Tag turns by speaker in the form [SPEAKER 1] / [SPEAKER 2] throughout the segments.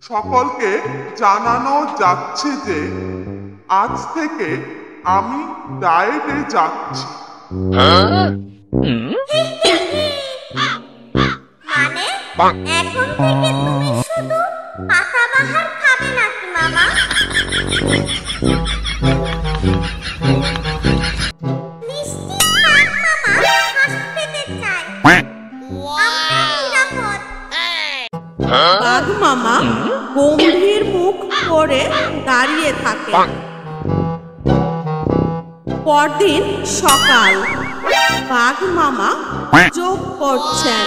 [SPEAKER 1] সকলকে জানানো যাচ্ছে যে আজ থেকে আমি ডায়েটে যাচ্ছি।
[SPEAKER 2] মানে এখন থেকে তুমি শুধু পাতাবাহার খাবে নাকি মামা? নিশ্চিত থাক মামা, হাঁস পেতে চাই। আমরা নিরাপদ।
[SPEAKER 3] বাঘ মামা গম্ভীর মুখ করে দাঁড়িয়ে থাকে। পরদিন সকাল, বাঘ মামা যোগ করছেন,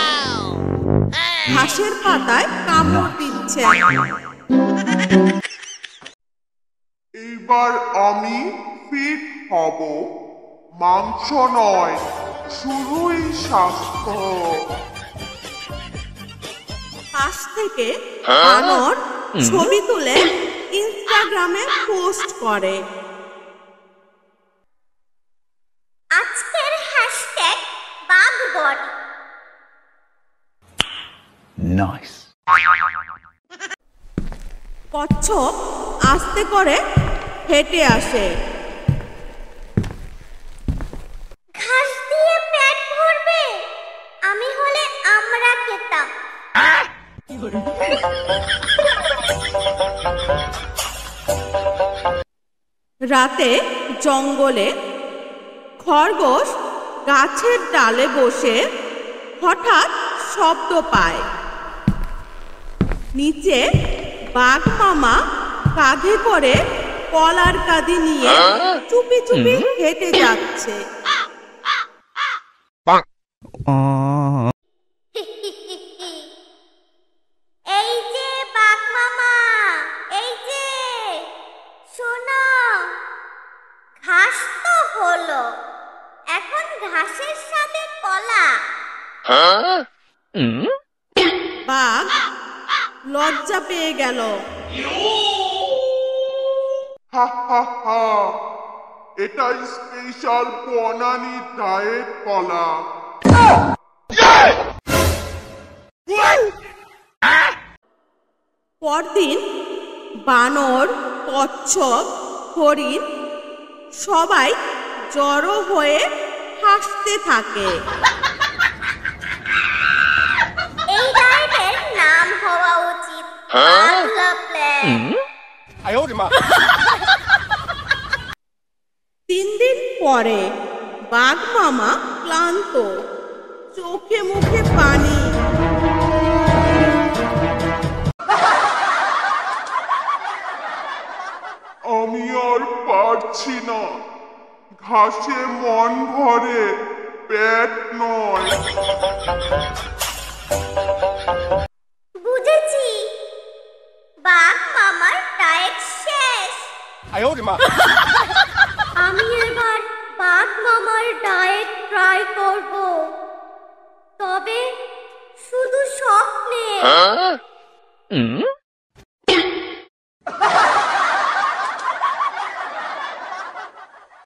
[SPEAKER 3] ঘাসের পাতায় কামড় দিচ্ছেন।
[SPEAKER 1] এইবার আমি ফিট হব, মাংস নয়, শুধুই স্বাস্থ্য।
[SPEAKER 3] পাশ থেকে বানর ছবি তুলে ইনস্টাগ্রামে পোস্ট করে।
[SPEAKER 2] আজকের হ্যাশট্যাগ বাঘবট।
[SPEAKER 4] নাইস।
[SPEAKER 3] কচ্ছপ আস্তে করে হেঁটে আসে।
[SPEAKER 2] ঘাস দিয়ে পেট ভরবে? আমি হলে আমরা খেতাম।
[SPEAKER 3] রাতে জঙ্গলে খরগোশ গাছের ডালে বসে হঠাৎ শব্দ পায়। নিচে বাঘ মামা কাঁধে করে কলার কাঁদি নিয়ে চুপি চুপি হেঁটে যাচ্ছে।
[SPEAKER 2] এই যে বাঘ মামা, এই যে শোনো, ঘাস তো হলো, এখন ঘাসের সাথে কলা।
[SPEAKER 3] বাঘ লজ্জা পেয়ে গেল।
[SPEAKER 1] হা হা হা, এটা স্পেশাল বনানি ডায়েট কলা।
[SPEAKER 3] পরদিন বানর, কচ্ছপ, হরিণ সবাই জড়ো হয়ে হাসতে থাকে।
[SPEAKER 2] এই ডায়েটের নাম হওয়া উচিত বাংলা প্ল্যান।
[SPEAKER 4] 哎呦我的妈！
[SPEAKER 3] 3 দিন পরে বাঘ মামা ক্লান্ত, চোখে মুখে পানি।
[SPEAKER 1] আমি আর পারছি না, ঘাসে মন ভরে, পেট নয়।
[SPEAKER 2] বুঝেছি, বাঘ মামার ডায়েট শেষ।
[SPEAKER 4] 哎呦我的妈！
[SPEAKER 2] আমি এবার বাঘ মামার ডায়েট ট্রাই করব, তবে শুধু স্বপ্নে।